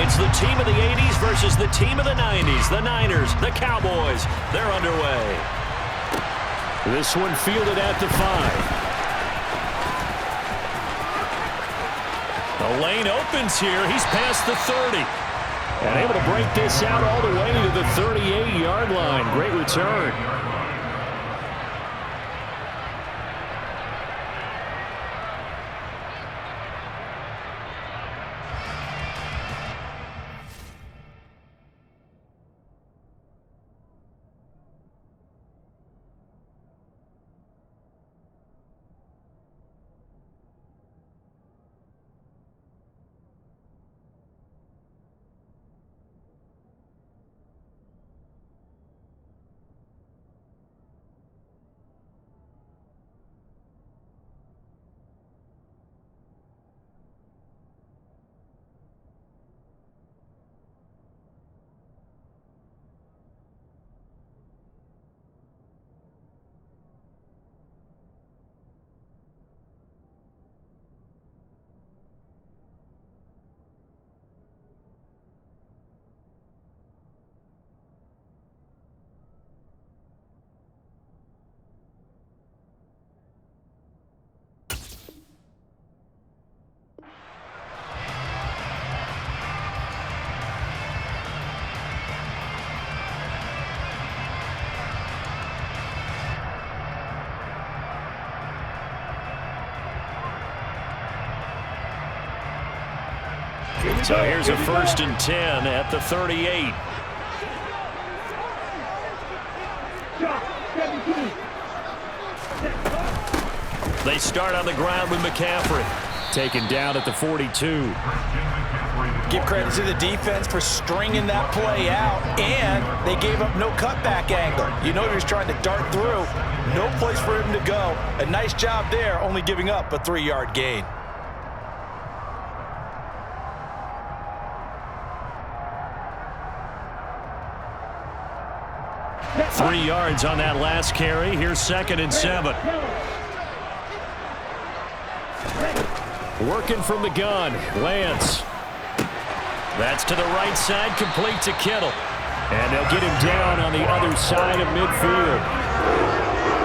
It's the team of the 80s versus the team of the 90s. The Niners, the Cowboys, they're underway. This one fielded at the 5. The lane opens here. He's past the 30. And able to break this out all the way to the 38-yard line. Great return. So here's a 1st and 10 at the 38. They start on the ground with McCaffrey. Taken down at the 42. Give credit to the defense for stringing that play out, and they gave up no cutback angle. You know he was trying to dart through. No place for him to go. A nice job there, only giving up a 3-yard gain. Three yards on that last carry. Here's 2nd and 7. Working from the gun, Lance. That's to the right side, complete to Kittle. And they'll get him down on the other side of midfield.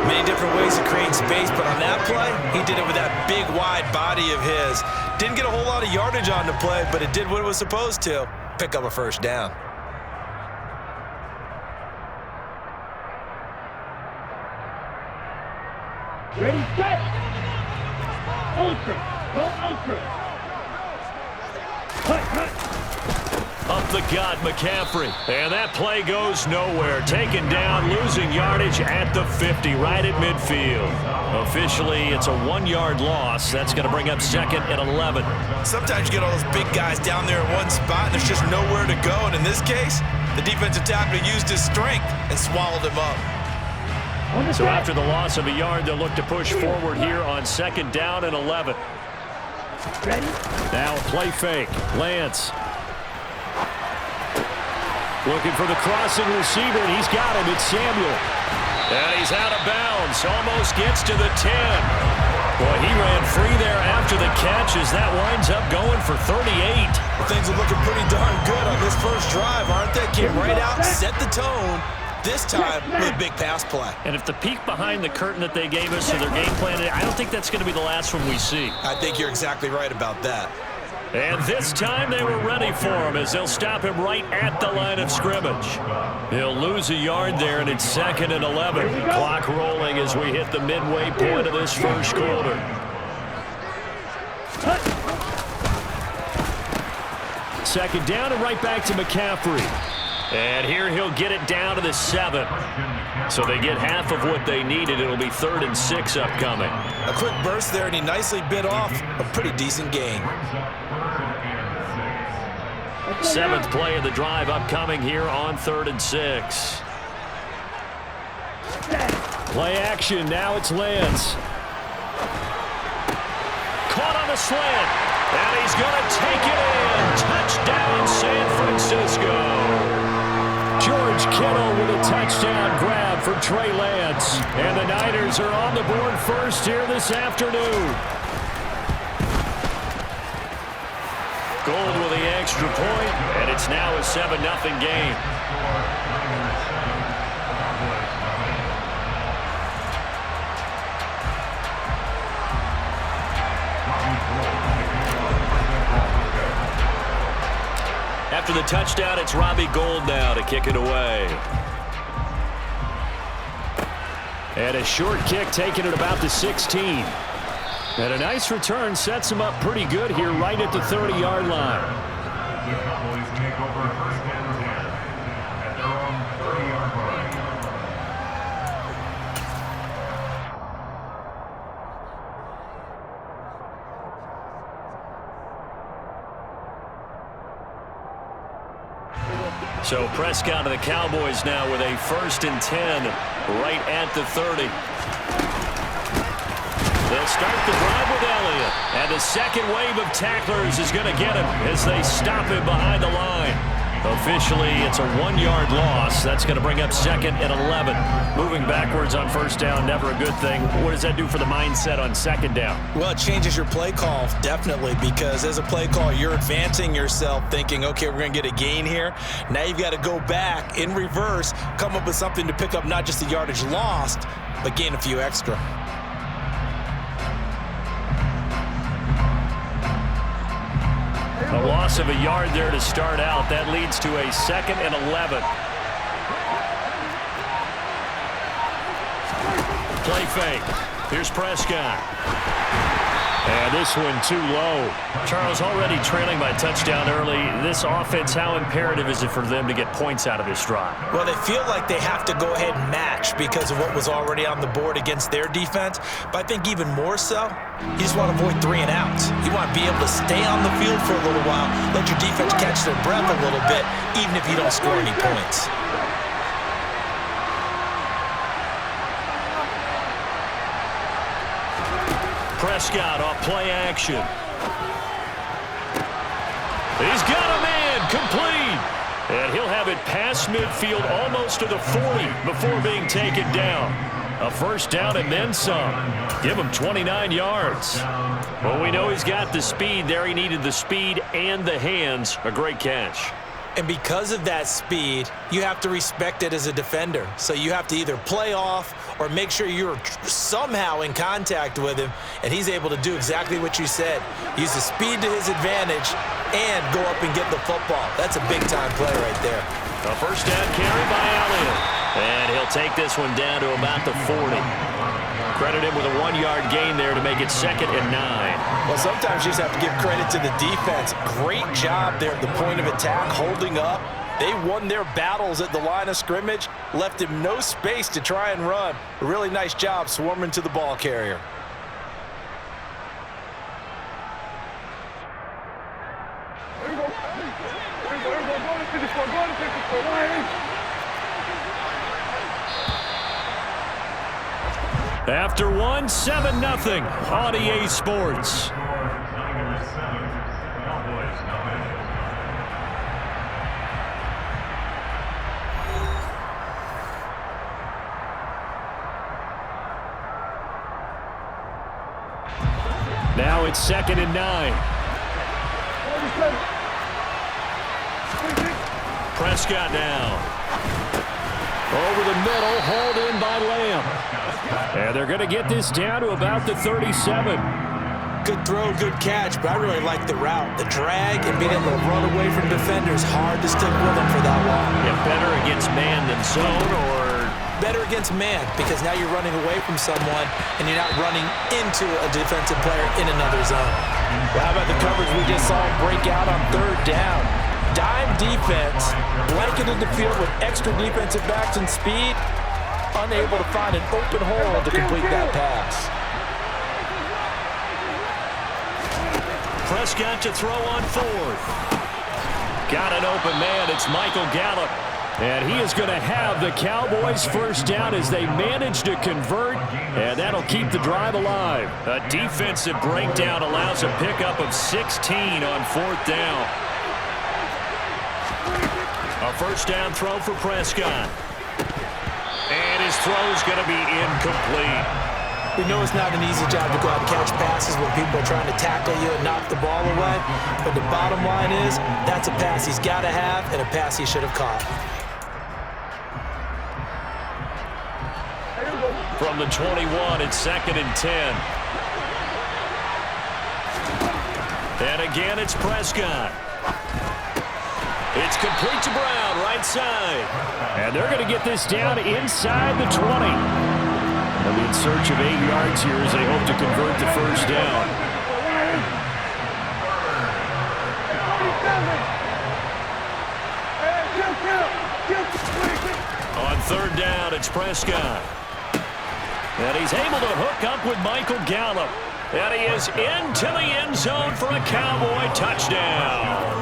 Many different ways to create space, but on that play, he did it with that big, wide body of his. Didn't get a whole lot of yardage on the play, but it did what it was supposed to. Pick up a 1st down. Ready, set! Ultra! Go ultra! Up the gut, McCaffrey. And that play goes nowhere. Taken down, losing yardage at the 50, right at midfield. Officially, it's a 1-yard loss. That's going to bring up 2nd and 11. Sometimes you get all those big guys down there in one spot, and there's just nowhere to go. And in this case, the defensive tackle used his strength and swallowed him up. So after the loss of a yard, they'll look to push forward here on 2nd down and 11. Ready? Now a play fake. Lance. Looking for the crossing receiver, and he's got him. It's Samuel. And he's out of bounds. Almost gets to the 10. Boy, he ran free there after the catch as that winds up going for 38. Things are looking pretty darn good on this first drive, aren't they? Came right out, set the tone. This time with a big pass play. And if the peek behind the curtain that they gave us to their game plan, I don't think that's going to be the last one we see. I think you're exactly right about that. And this time they were ready for him as they'll stop him right at the line of scrimmage. He'll lose a yard there, and it's 2nd and 11. Clock rolling as we hit the midway point of this first quarter. Second down and right back to McCaffrey. And here he'll get it down to the 7. So they get half of what they needed. It'll be 3rd and 6 upcoming. A quick burst there, and he nicely bit off a pretty decent gain. 7th play of the drive upcoming here on 3rd and 6. Play action. Now it's Lance. Caught on the slant. And he's going to take it in. Touchdown, San Francisco. George Kittle with a touchdown grab for Trey Lance. And the Niners are on the board first here this afternoon. Gold with the extra extra point, and it's now a 7-0 game. After the touchdown, it's Robbie Gould now to kick it away. And a short kick taken at about the 16. And a nice return sets him up pretty good here right at the 30-yard line. The Cowboys make over first and 10 at their own 30-yard line. So Prescott and the Cowboys now with a 1st and 10 right at the 30. They'll start the drive with Elliott. And the second wave of tacklers is going to get him as they stop him behind the line. Officially, it's a 1-yard loss. That's going to bring up 2nd and 11. Moving backwards on 1st down, never a good thing. What does that do for the mindset on 2nd down? Well, it changes your play call, definitely, because as a play call, you're advancing yourself thinking, okay, we're going to get a gain here. Now you've got to go back in reverse, come up with something to pick up not just the yardage lost, but gain a few extra. A loss of a yard there to start out. That leads to a 2nd and 11. Play fake. Here's Prescott. And this one too low. Charles, already trailing by touchdown early. This offense, how imperative is it for them to get points out of this drive? Well, they feel like they have to go ahead and match because of what was already on the board against their defense. But I think even more so, you just want to avoid 3 and outs. You want to be able to stay on the field for a little while, let your defense catch their breath a little bit, even if you don't score any points. Prescott off play action. He's got a man complete. And he'll have it past midfield almost to the 40 before being taken down. A 1st down and then some. Give him 29 yards. Well, we know he's got the speed there. He needed the speed and the hands. A great catch. And because of that speed, you have to respect it as a defender. So you have to either play off or make sure you're somehow in contact with him, and he's able to do exactly what you said. Use the speed to his advantage and go up and get the football. That's a big-time play right there. A 1st down carry by Elliott. And he'll take this one down to about the 40. Credit him with a 1-yard gain there to make it 2nd and 9. Well, sometimes you just have to give credit to the defense. Great job there at the point of attack, holding up. They won their battles at the line of scrimmage, left him no space to try and run. A really nice job swarming to the ball carrier. After one, 7-0 on EA Sports. Now it's 2nd and 9. Prescott now. Over the middle, hauled in by Lamb. And they're going to get this down to about the 37. Good throw, good catch, but I really like the route. The drag and being able to run away from defenders, hard to stick with them for that long. Yeah, better against man than zone, or better against man, because now you're running away from someone and you're not running into a defensive player in another zone. Well, how about the coverage we just saw break out on 3rd down? Dime defense, blanketed the field with extra defensive backs and speed, unable to find an open hole to complete that pass. Prescott to throw on 4th. Got an open man. It's Michael Gallup. And he is going to have the Cowboys 1st down as they manage to convert, and that'll keep the drive alive. A defensive breakdown allows a pickup of 16 on 4th down. A 1st down throw for Prescott. And his throw is going to be incomplete. We know it's not an easy job to go out and catch passes when people are trying to tackle you and knock the ball away. But the bottom line is, that's a pass he's got to have and a pass he should have caught. From the 21, it's 2nd and 10. And again, it's Prescott. It's complete to Brown, right side. And they're going to get this down inside the 20. They'll be in search of 8 yards here as they hope to convert the first down. On 3rd down, it's Prescott. And he's able to hook up with Michael Gallup. And he is into the end zone for a Cowboy touchdown.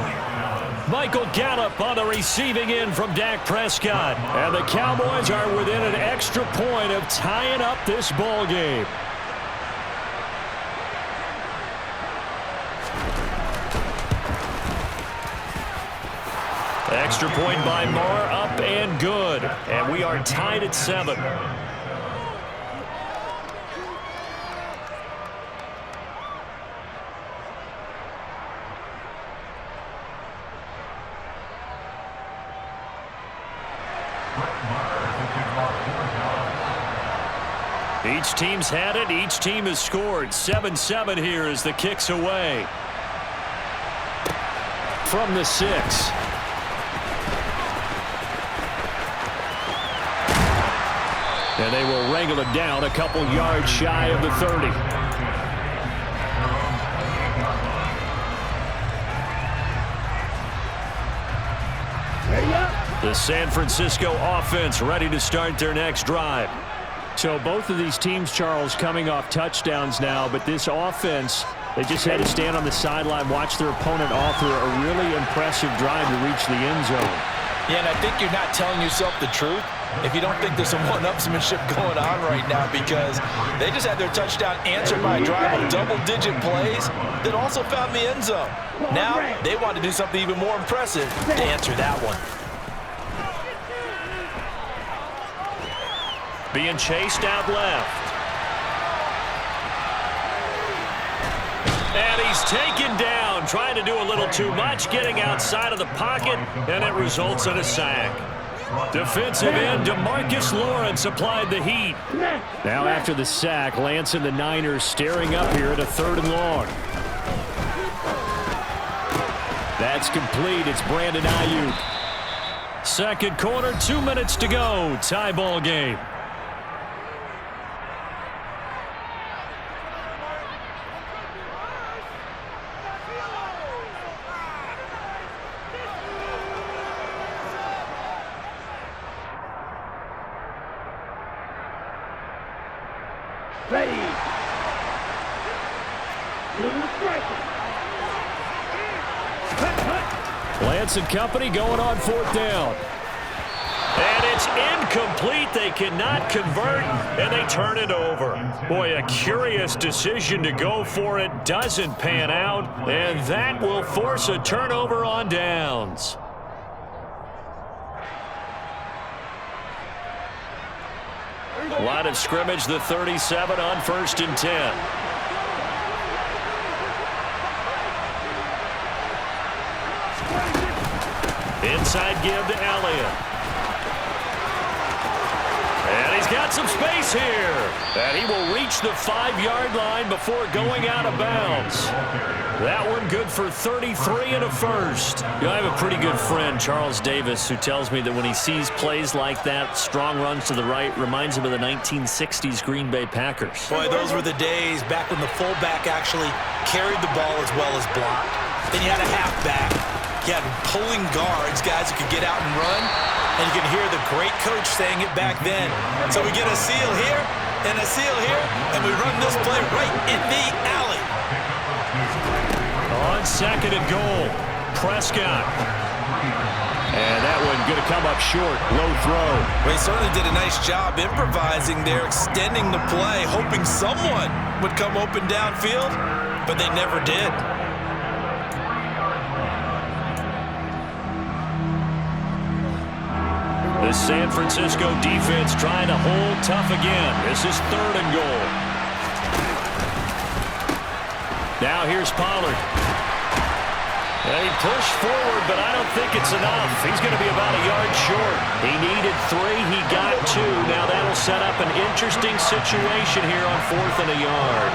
Michael Gallup on the receiving end from Dak Prescott. And the Cowboys are within an extra point of tying up this ball game. Extra point by Marr, up and good. And we are tied at 7. Each team's had it. Each team has scored. 7-7 here as the kick's away. From the 6. And they will wrangle it down a couple yards shy of the 30. The San Francisco offense ready to start their next drive. So both of these teams, Charles, coming off touchdowns now, but this offense, they just had to stand on the sideline, watch their opponent offer a really impressive drive to reach the end zone. Yeah, and I think you're not telling yourself the truth if you don't think there's some one-upsmanship going on right now, because they just had their touchdown answered by a drive of double-digit plays that also found the end zone. Now they want to do something even more impressive to answer that one. Being chased out left. And he's taken down, trying to do a little too much, getting outside of the pocket, and it results in a sack. Defensive end DeMarcus Lawrence applied the heat. Now after the sack, Lance and the Niners staring up here at a 3rd and long. That's complete. It's Brandon Ayuk. Second quarter, 2 minutes to go. Tie ball game. Ready. Lance and company going on 4th down. And it's incomplete. They cannot convert, and they turn it over. Boy, a curious decision to go for it. Doesn't pan out, and that will force a turnover on downs. Line of scrimmage, the 37 on 1st and 10. Inside give to Elliott. And he's got some space here. And he will reach the 5-yard line before going out of bounds. That one good for 33 and a first. You know, I have a pretty good friend, Charles Davis, who tells me that when he sees plays like that, strong runs to the right, reminds him of the 1960s Green Bay Packers. Boy, those were the days back when the fullback actually carried the ball as well as blocked. Then you had a halfback. You had pulling guards, guys who could get out and run. And you can hear the great coach saying it back then. So we get a seal here and a seal here, and we run this play right in the alley. On 2nd and goal, Prescott. And that one going to come up short, low throw. Well, he certainly did a nice job improvising there, extending the play, hoping someone would come open downfield, but they never did. The San Francisco defense trying to hold tough again. This is 3rd and goal. Now here's Pollard. He pushed forward, but I don't think it's enough. He's going to be about a yard short. He needed 3. He got 2. Now that'll set up an interesting situation here on 4th and a yard.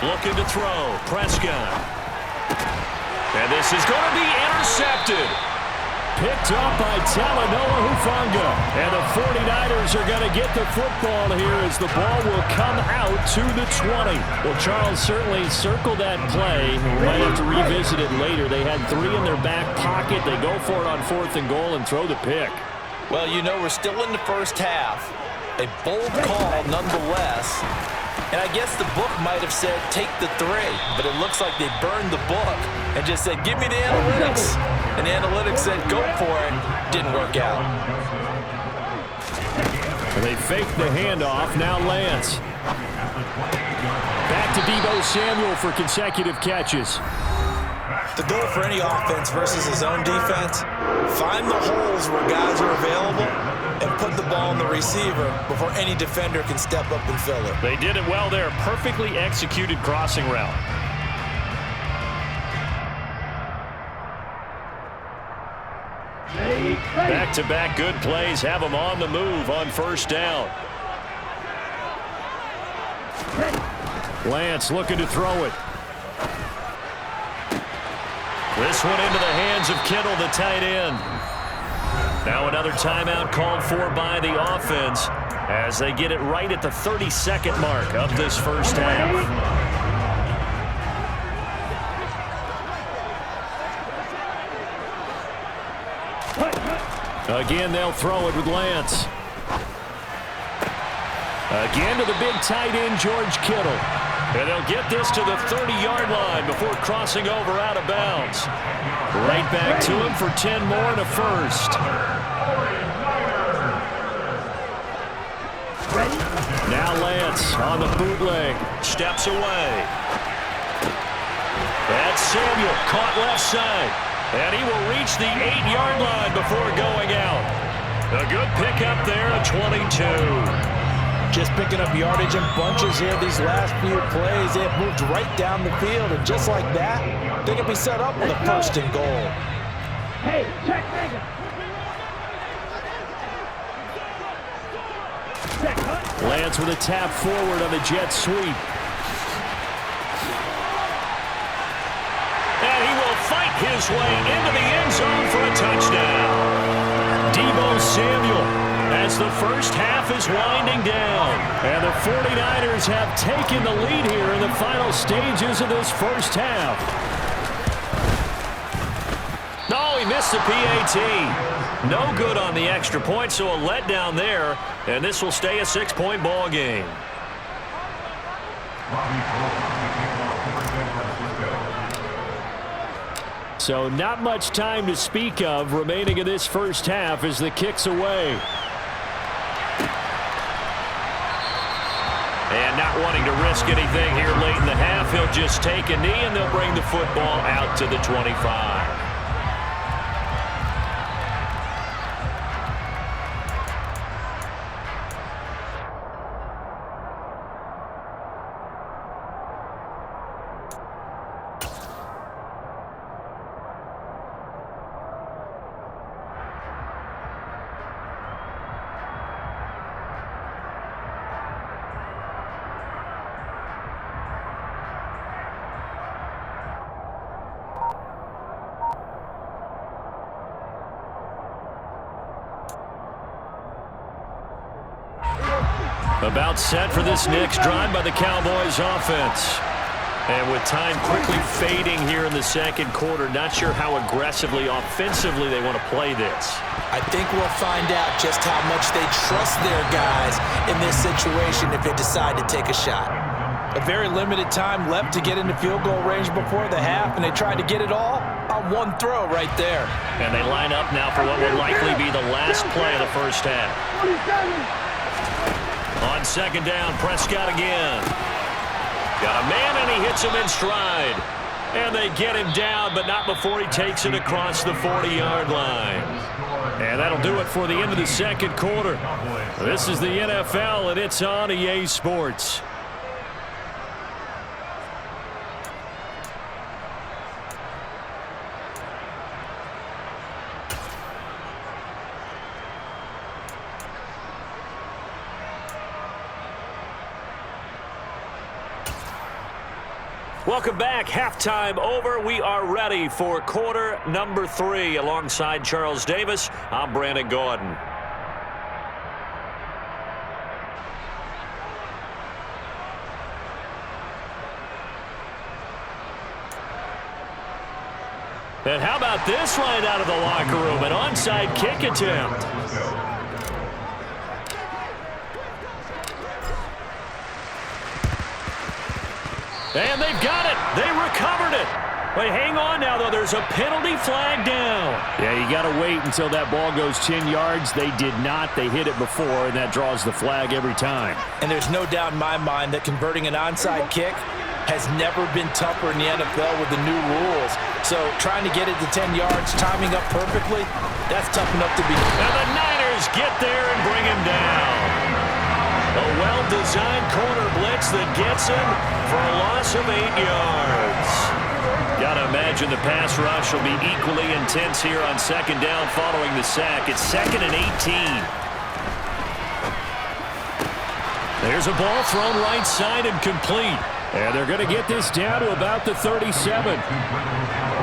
Looking to throw. Prescott. And this is going to be intercepted. Picked up by Talanoa Hufanga. And the 49ers are going to get the football here as the ball will come out to the 20. Well, Charles, certainly circle that play. We might have to revisit it later. They had 3 in their back pocket. They go for it on 4th and goal and throw the pick. Well, you know, we're still in the first half. A bold call nonetheless. And I guess the book might have said take the 3, but it looks like they burned the book and just said give me the analytics. And the analytics said go for it. Didn't work out. They faked the handoff. Now Lance. Back to Deebo Samuel for consecutive catches. The goal for any offense versus his own defense, find the holes where guys are available and put the ball in the receiver before any defender can step up and fill it. They did it well there. Perfectly executed crossing route. Back-to-back good plays have them on the move on 1st down. Lance looking to throw it. This one into the hands of Kittle, the tight end. Now another timeout called for by the offense as they get it right at the 32nd mark of this first half. Again, they'll throw it with Lance. Again to the big tight end, George Kittle. And they'll get this to the 30-yard line before crossing over out of bounds. Right back to him for 10 more and a first. Now Lance on the bootleg. Steps away. That's Samuel caught left side. And he will reach the 8-yard line before going out. A good pickup there at 22. Just picking up yardage in bunches here these last few plays. They have moved right down the field, and just like that, they can be set up with a 1st and goal. Hey, check Lance with a tap forward on the jet sweep. And he will fight his way into the end zone for a touchdown. Deebo Samuel. As the first half is winding down. And the 49ers have taken the lead here in the final stages of this first half. No, he missed the PAT. No good on the extra point, so a letdown there. And this will stay a 6-point ball game. So not much time to speak of remaining in this first half as the kick's away. And not wanting to risk anything here late in the half, he'll just take a knee and they'll bring the football out to the 25. About set for this next drive by the Cowboys offense. And with time quickly fading here in the second quarter, not sure how aggressively, offensively they want to play this. I think we'll find out just how much they trust their guys in this situation if they decide to take a shot. A very limited time left to get into field goal range before the half, and they tried to get it all on one throw right there. And they line up now for what will likely be the last play of the first half. On 2nd down, Prescott again. Got a man, and he hits him in stride. And they get him down, but not before he takes it across the 40-yard line. And that'll do it for the end of the second quarter. This is the NFL, and it's on EA Sports. Welcome back. Halftime over. We are ready for quarter number 3. Alongside Charles Davis, I'm Brandon Gordon. And how about this right out of the locker room? An onside kick attempt. And they've got it. They recovered it. But hang on now, though. There's a penalty flag down. Yeah, you got to wait until that ball goes 10 yards. They did not. They hit it before, and that draws the flag every time. And there's no doubt in my mind that converting an onside kick has never been tougher in the NFL with the new rules. So trying to get it to 10 yards, timing up perfectly, that's tough enough to be. And the Niners get there and bring him down. A well-designed corner blitz that gets him for a loss of 8 yards. Got to imagine the pass rush will be equally intense here on second down following the sack. It's 2nd and 18. There's a ball thrown right side and complete. And they're going to get this down to about the 37.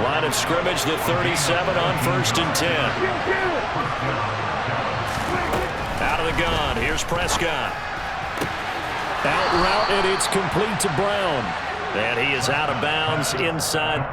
Line of scrimmage, the 37 on 1st and 10. Out of the gun, here's Prescott. Out route, and it's complete to Brown. And he is out of bounds inside.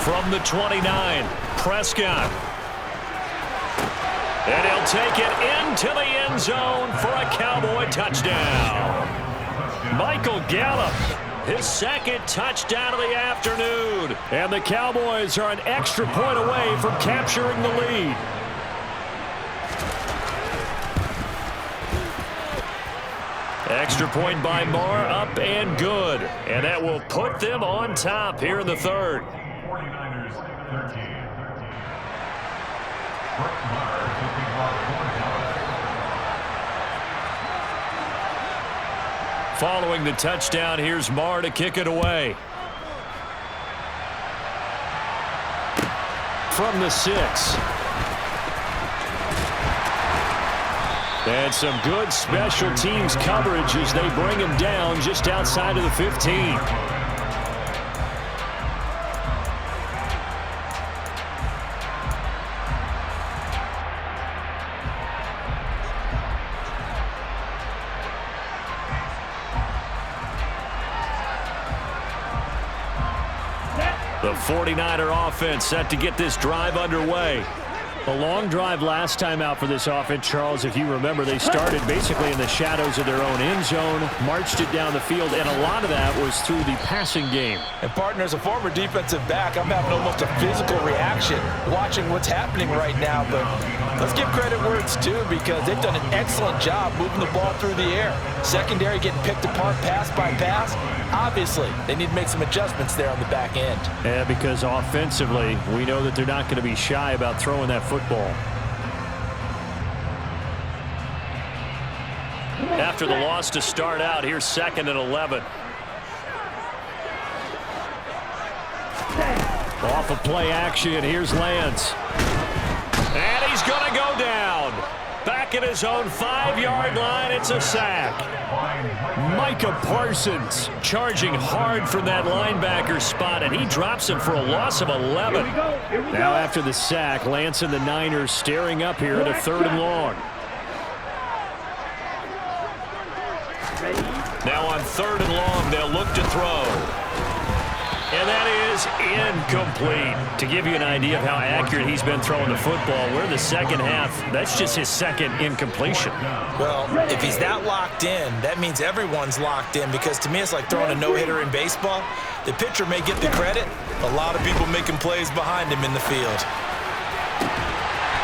From the 29, Prescott. And he'll take it into the end zone for a Cowboy touchdown. Michael Gallup, his 2nd touchdown of the afternoon. And the Cowboys are an extra point away from capturing the lead. Extra point by Marr, up and good. And that will put them on top here in the 3rd. 49ers 13. Following the touchdown, here's Marr to kick it away. From the 6. And some good special teams coverage as they bring him down just outside of the 15. The 49er offense set to get this drive underway. A long drive last time out for this offense, Charles. If you remember, they started basically in the shadows of their own end zone, marched it down the field, and a lot of that was through the passing game. And, partner, as a former defensive back, I'm having almost a physical reaction watching what's happening right now. But let's give credit where it's due because they've done an excellent job moving the ball through the air. Secondary getting picked apart pass by pass. Obviously, they need to make some adjustments there on the back end. Yeah, because offensively, we know that they're not going to be shy about throwing that football. After the loss to start out, here's 2nd and 11. Off of play action, here's Lance. And he's going to go down. back at his own 5-yard line. It's a sack. Micah Parsons charging hard from that linebacker spot, and he drops him for a loss of 11. Now after the sack, Lance and the Niners staring up here at a 3rd and long. Now on 3rd and long, they'll look to throw. And that is incomplete. To give you an idea of how accurate he's been throwing the football, we're in the second half. That's just his second incompletion. Well, if he's that locked in, that means everyone's locked in, because to me it's like throwing a no-hitter in baseball. The pitcher may get the credit. A lot of people making plays behind him in the field.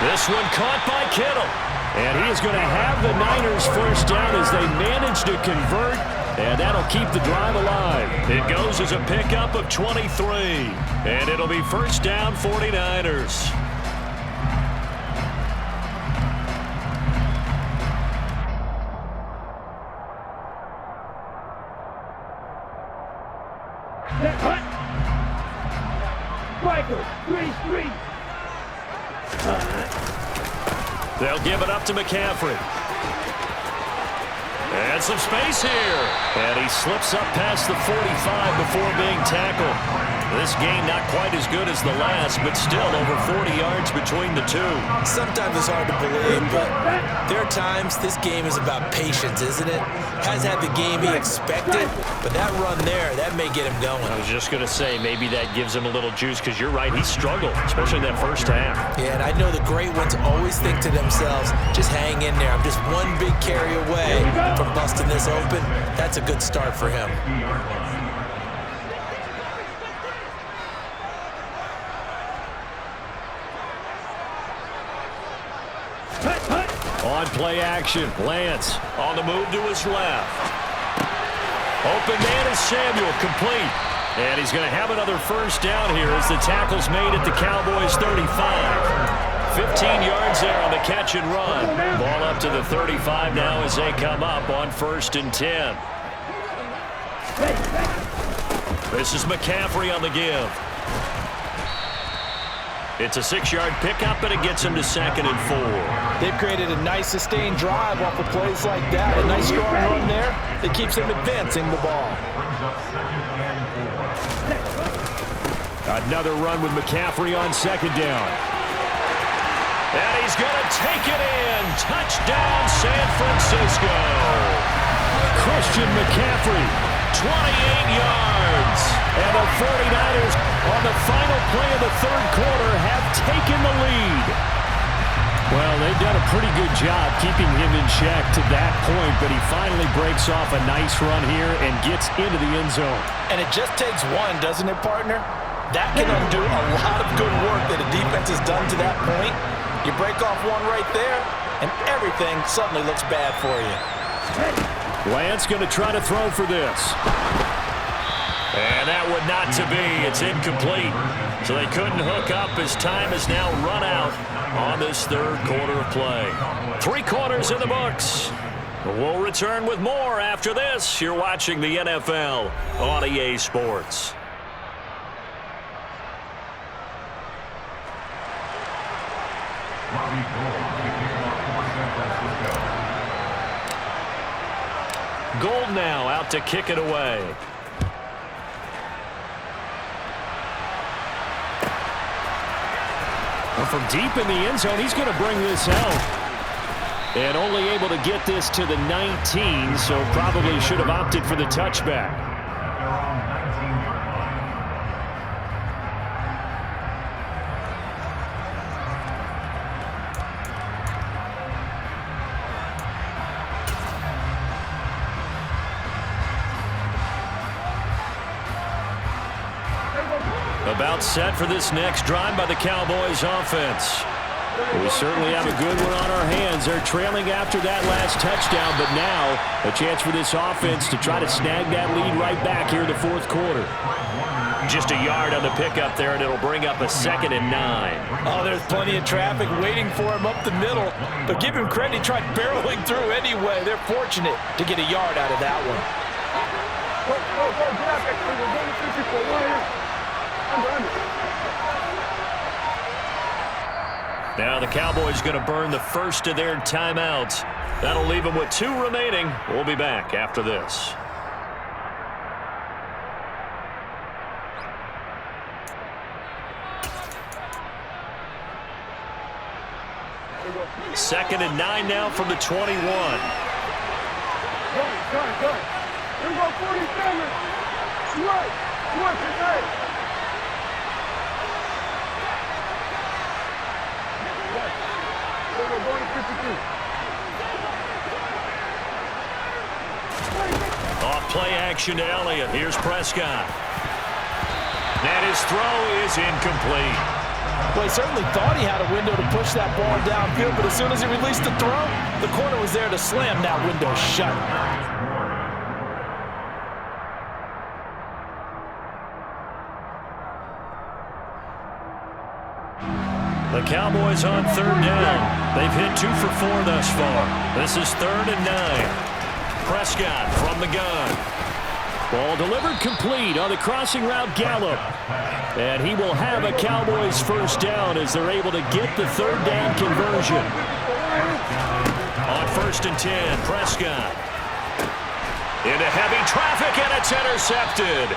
This one caught by Kittle. And he is going to have the Niners first down as they manage to convert. And that'll keep the drive alive. It goes as a pickup of 23. And it'll be first down 49ers. They'll give it up to McCaffrey. And some space here. And he slips up past the 45 before being tackled. This game not quite as good as the last, but still over 40 yards between the two. Sometimes it's hard to believe, but there are times this game is about patience, isn't it? Has had the game he expected, but that run there, that may get him going. I was just going to say, maybe that gives him a little juice, because you're right, he struggled, especially in that first half. Yeah, and I know the great ones always think to themselves, just hang in there. I'm just one big carry away from busting this open. That's a good start for him. On play action, Lance on the move to his left. Open man is Samuel, complete. And he's going to have another first down here as the tackle's made at the Cowboys 35. 15 yards there on the catch and run. Ball up to the 35 now as they come up on 1st and 10. This is McCaffrey on the give. It's a 6-yard pickup, and it gets him to 2nd and 4. They've created a nice sustained drive off of plays like that. A nice strong run there that keeps them advancing the ball. Another run with McCaffrey on 2nd down. And he's going to take it in. Touchdown, San Francisco. Christian McCaffrey, 28 yards. And the 49ers, on the final play of the 3rd quarter, have taken the lead. Well, they've done a pretty good job keeping him in check to that point, but he finally breaks off a nice run here and gets into the end zone. And it just takes one, doesn't it, partner? That can undo a lot of good work that a defense has done to that point. You break off one right there, and everything suddenly looks bad for you. Lance going to try to throw for this. And that would not to be. It's incomplete. So they couldn't hook up as time is now run out on this 3rd quarter of play. 3 quarters in the books. We'll return with more after this. You're watching the NFL on EA Sports. Gold now out to kick it away. Well, from deep in the end zone, he's going to bring this out. And only able to get this to the 19, so probably should have opted for the touchback. About set for this next drive by the Cowboys offense. We certainly have a good one on our hands. They're trailing after that last touchdown, but now a chance for this offense to try to snag that lead right back here in the 4th quarter. Just a yard on the pickup there, and it'll bring up a 2nd and 9. Oh, there's plenty of traffic waiting for him up the middle. But give him credit, he tried barreling through anyway. They're fortunate to get a yard out of that one. Now Now the Cowboys going to burn the first of their timeouts. That'll leave them with 2 remaining. We'll be back after this. Second and 9 now from the 21. Go. Here we go, 47. Switch. Off play action to Elliott. Here's Prescott. And his throw is incomplete. Well, he certainly thought he had a window to push that ball downfield, but as soon as he released the throw, the corner was there to slam that window shut. The Cowboys on 3rd down. They've hit 2 for 4 thus far. This is 3rd and 9. Prescott from the gun. Ball delivered complete on the crossing route Gallup. And he will have a Cowboys first down as they're able to get the 3rd down conversion. On 1st and 10, Prescott. Into heavy traffic, and it's intercepted.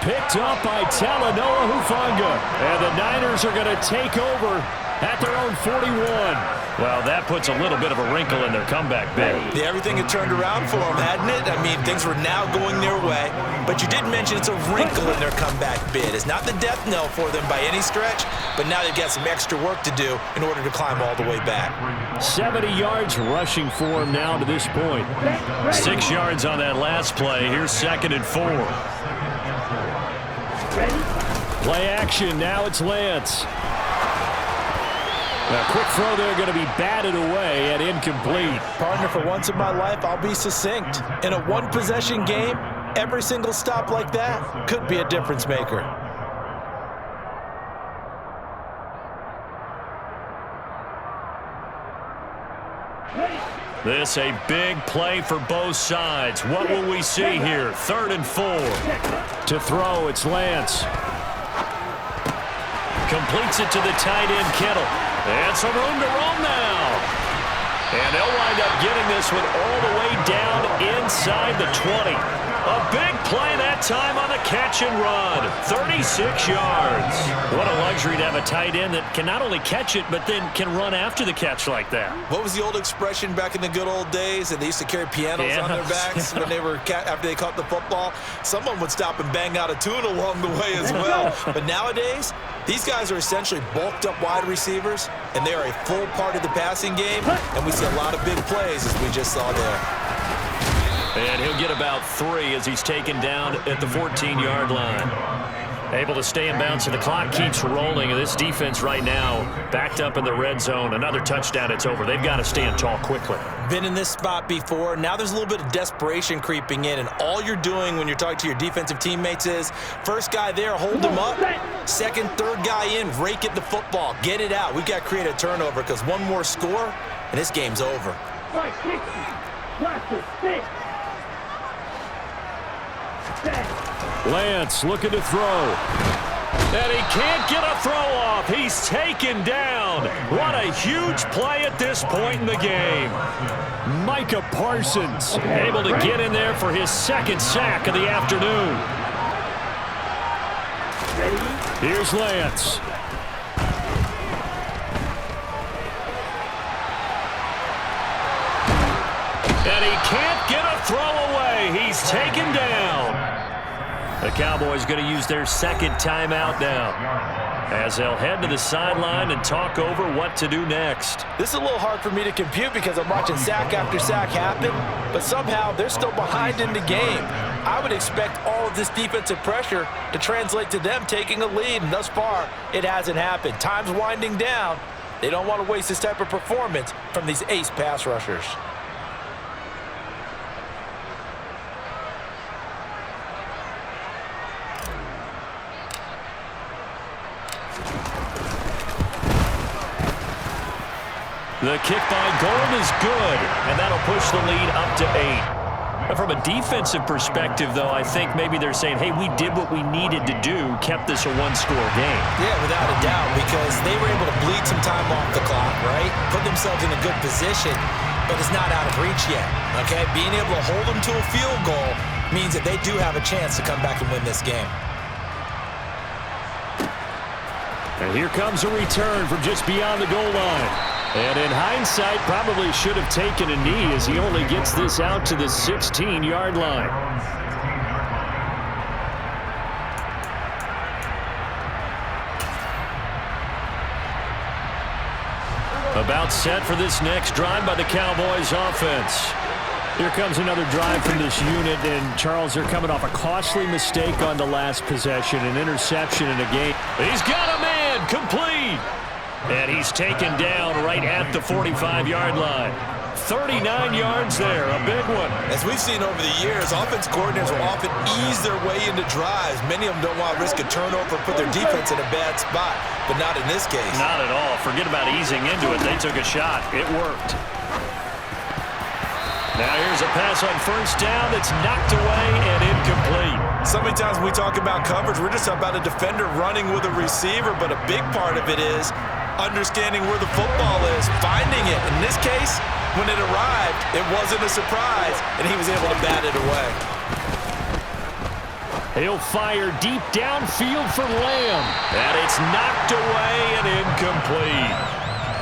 Picked up by Talanoa Hufanga. And the Niners are going to take over at their own 41. Well, that puts a little bit of a wrinkle in their comeback bid. Yeah, everything had turned around for them, hadn't it? I mean, things were now going their way. But you did mention it's a wrinkle in their comeback bid. It's not the death knell for them by any stretch, but now they've got some extra work to do in order to climb all the way back. 70 yards rushing for him now to this point. 6 yards on that last play. Here's 2nd and 4. Play action. Now it's Lance. A quick throw there going to be batted away and incomplete. Partner, for once in my life, I'll be succinct. In a one-possession game, every single stop like that could be a difference maker. This a big play for both sides. What will we see here? 3rd and 4. To throw, it's Lance. Completes it to the tight end, Kittle. And some room to roam now. And they'll wind up getting this one all the way down inside the 20. A big play that time on the catch and run. 36 yards. What a luxury to have a tight end that can not only catch it, but then can run after the catch like that. What was the old expression back in the good old days? And they used to carry pianos on their backs when they were after they caught the football. Someone would stop and bang out a tune along the way as well. But nowadays, these guys are essentially bulked up wide receivers, and they are a full part of the passing game. And we see a lot of big plays, as we just saw there. And he'll get about 3 as he's taken down at the 14-yard line. Able to stay in bounds, and the clock keeps rolling. And this defense right now backed up in the red zone. Another touchdown, it's over. They've got to stand tall quickly. Been in this spot before. Now there's a little bit of desperation creeping in, and all you're doing when you're talking to your defensive teammates is first guy there, hold him up. Second, third guy in, rake at the football. Get it out. We've got to create a turnover because one more score, and this game's over. Lance looking to throw. And he can't get a throw off. He's taken down. What a huge play at this point in the game. Micah Parsons able to get in there for his 2nd sack of the afternoon. Here's Lance. And he can't get a throw away. He's taken down. The Cowboys going to use their 2nd timeout now as they'll head to the sideline and talk over what to do next. This is a little hard for me to compute because I'm watching sack after sack happen, but somehow they're still behind in the game. I would expect all of this defensive pressure to translate to them taking a lead, and thus far, it hasn't happened. Time's winding down. They don't want to waste this type of performance from these ace pass rushers. The kick by Gold is good, and that'll push the lead up to 8. From a defensive perspective, though, I think maybe they're saying, hey, we did what we needed to do, kept this a one-score game. Yeah, without a doubt, because they were able to bleed some time off the clock, right? Put themselves in a good position, but it's not out of reach yet, okay? Being able to hold them to a field goal means that they do have a chance to come back and win this game. And here comes a return from just beyond the goal line. And in hindsight, probably should have taken a knee as he only gets this out to the 16-yard line. About set for this next drive by the Cowboys offense. Here comes another drive from this unit, and Charles, they're coming off a costly mistake on the last possession, an interception in a game. He's got a man, complete. And he's taken down right at the 45-yard line. 39 yards there, a big one. As we've seen over the years, offense coordinators will often ease their way into drives. Many of them don't want to risk a turnover and put their defense in a bad spot, but not in this case. Not at all. Forget about easing into it. They took a shot. It worked. Now here's a pass on first down that's knocked away and incomplete. So many times when we talk about coverage, we're just about a defender running with a receiver, but a big part of it is understanding where the football is, finding it. In this case, when it arrived, it wasn't a surprise, and he was able to bat it away. He'll fire deep downfield for Lamb, and it's knocked away and incomplete.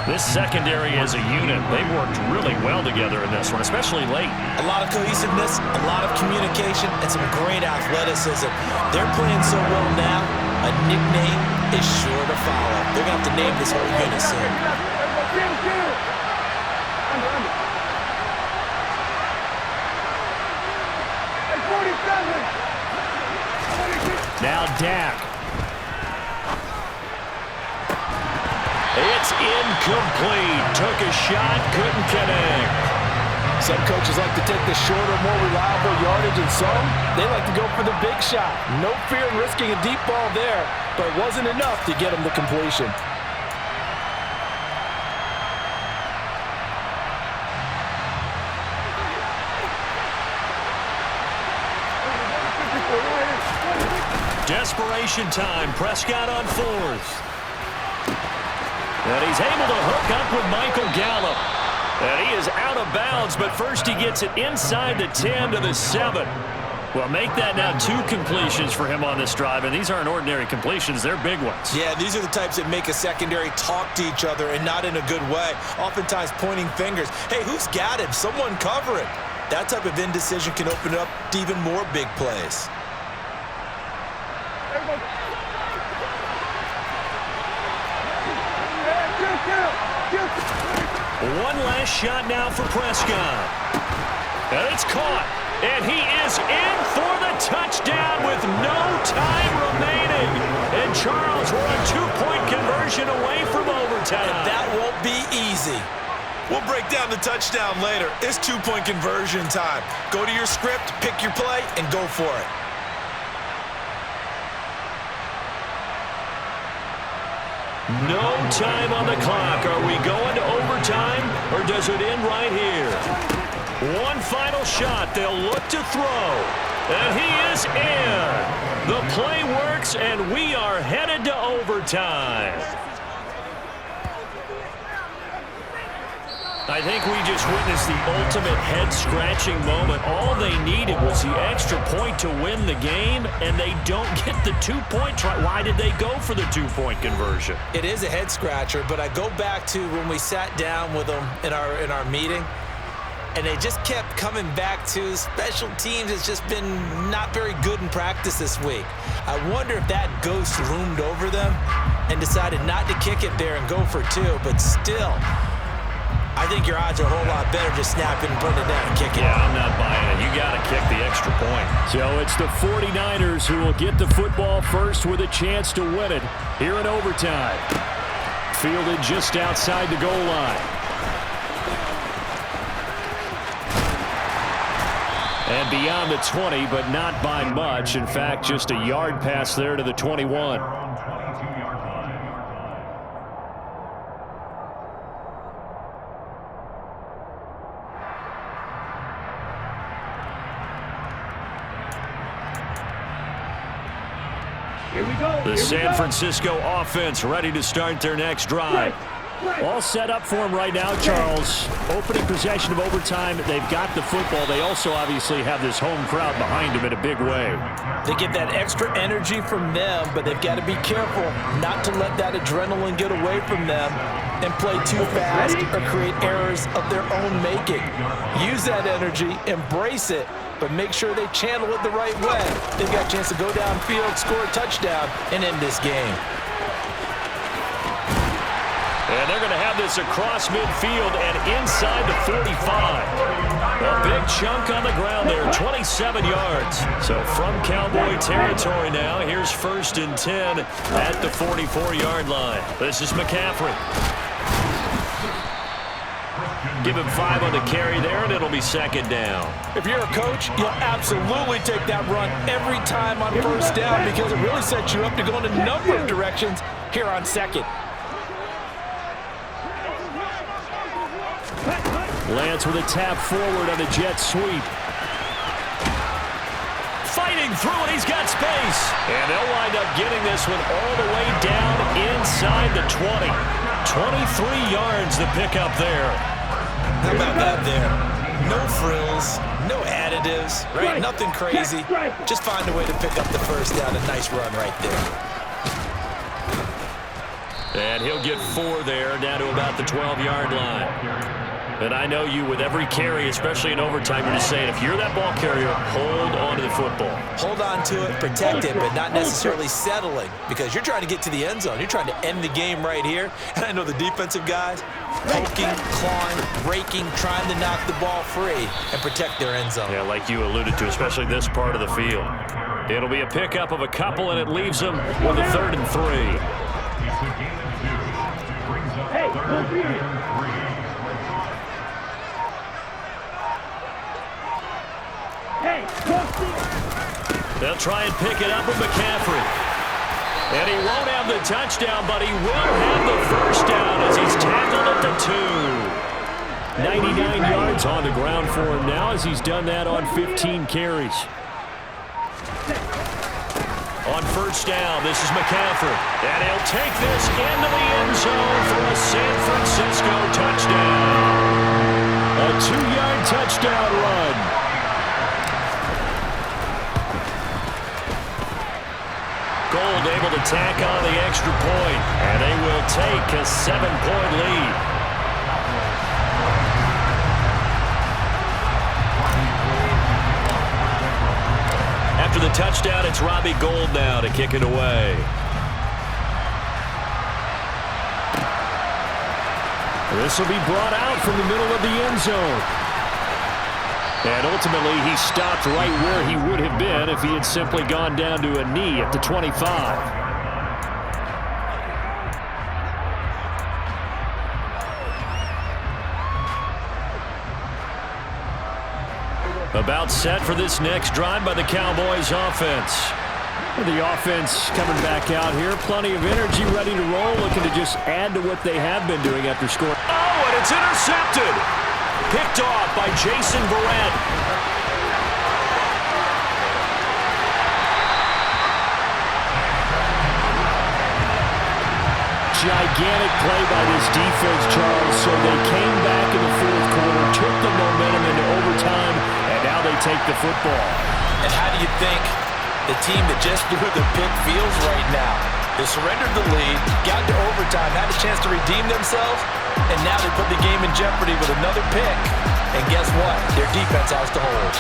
This secondary as a unit, they've worked really well together in this one, especially late. A lot of cohesiveness, a lot of communication, and some great athleticism. They're playing so well now, a nickname is sure to follow. They're going to have to name this whole unit soon. Now Dak. It's incomplete. Took a shot, couldn't connect. Some coaches like to take the shorter, more reliable yardage, and some, they like to go for the big shot. No fear in risking a deep ball there, but it wasn't enough to get them to completion. Desperation time. Prescott on fourth. And he's able to hook up with Michael Gallup. And he is out of bounds, but first he gets it inside the 10 to the 7. Well, make that now 2 completions for him on this drive, and these aren't ordinary completions. They're big ones. Yeah, these are the types that make a secondary talk to each other and not in a good way, oftentimes pointing fingers. Hey, who's got him? Someone cover it. That type of indecision can open up to even more big plays. One last shot now for Prescott. And it's caught. And he is in for the touchdown with no time remaining. And Charles, we're a 2-point conversion away from overtime. And that won't be easy. We'll break down the touchdown later. It's 2-point conversion time. Go to your script, pick your play, and go for it. No time on the clock. Are we going to overtime, or does it end right here? One final shot. They'll look to throw. And he is in. The play works, and we are headed to overtime. I think we just witnessed the ultimate head-scratching moment. All they needed was the extra point to win the game, and they don't get the 2-point try. Why did they go for the 2-point conversion? It is a head-scratcher, but I go back to when we sat down with them in our meeting, and they just kept coming back to special teams has just been not very good in practice this week. I wonder if that ghost loomed over them and decided not to kick it there and go for 2, but still, I think your odds are a whole lot better just snapping and putting it down and kicking. Yeah, I'm not buying it. You got to kick the extra point. So it's the 49ers who will get the football first with a chance to win it here in overtime. Fielded just outside the goal line. And beyond the 20, but not by much. In fact, just a yard pass there to the 21. The San Francisco offense ready to start their next drive. All set up for him right now, Charles. Opening possession of overtime. They've got the football. They also obviously have this home crowd behind them in a big way. They get that extra energy from them, but they've got to be careful not to let that adrenaline get away from them and play too fast or create errors of their own making. Use that energy, embrace it, but make sure they channel it the right way. They've got a chance to go downfield, score a touchdown, and end this game. And they're going to have this across midfield and inside the 45. A big chunk on the ground there, 27 yards. So from Cowboy territory now, here's 1st and 10 at the 44-yard line. This is McCaffrey. Give him 5 on the carry there, and it'll be 2nd down. If you're a coach, you'll absolutely take that run every time on 1st down because it really sets you up to go in a number of directions here on 2nd. Lance with a tap forward on the jet sweep. Fighting through it, he's got space. And they'll wind up getting this one all the way down inside the 20. 23 yards the pickup there. How about that there? No frills, no additives, right? Nothing crazy. Just find a way to pick up the 1st down. A nice run right there. And he'll get 4 there, down to about the 12-yard line. And I know you, with every carry, especially in overtime, you're just saying, if you're that ball carrier, hold on to the football. Hold on to it, protect it, but not necessarily settling, because you're trying to get to the end zone. You're trying to end the game right here. And I know the defensive guys, poking, clawing, raking, trying to knock the ball free and protect their end zone. Yeah, like you alluded to, especially this part of the field. It'll be a pickup of a couple, and it leaves them with a 3rd and 3. Hey, go here. They'll try and pick it up with McCaffrey. And he won't have the touchdown, but he will have the 1st down as he's tackled at the 2. 99 yards on the ground for him now as he's done that on 15 carries. On 1st down, this is McCaffrey. And he'll take this into the end zone for a San Francisco touchdown. A 2-yard touchdown run. Gold able to tack on the extra point, and they will take a 7-point lead. After the touchdown, it's Robbie Gould now to kick it away. This will be brought out from the middle of the end zone. And ultimately, he stopped right where he would have been if he had simply gone down to a knee at the 25. About set for this next drive by the Cowboys offense. The offense coming back out here. Plenty of energy, ready to roll, looking to just add to what they have been doing after scoring. Oh, and it's intercepted. Picked off by Jason Verrett. Gigantic play by this defense, Charles. So they came back in the 4th quarter, took the momentum into overtime, and now they take the football. And how do you think the team that just threw the pick feels right now? They surrendered the lead, got to overtime, had a chance to redeem themselves, and now they put the game in jeopardy with another pick. And guess what? Their defense has to hold.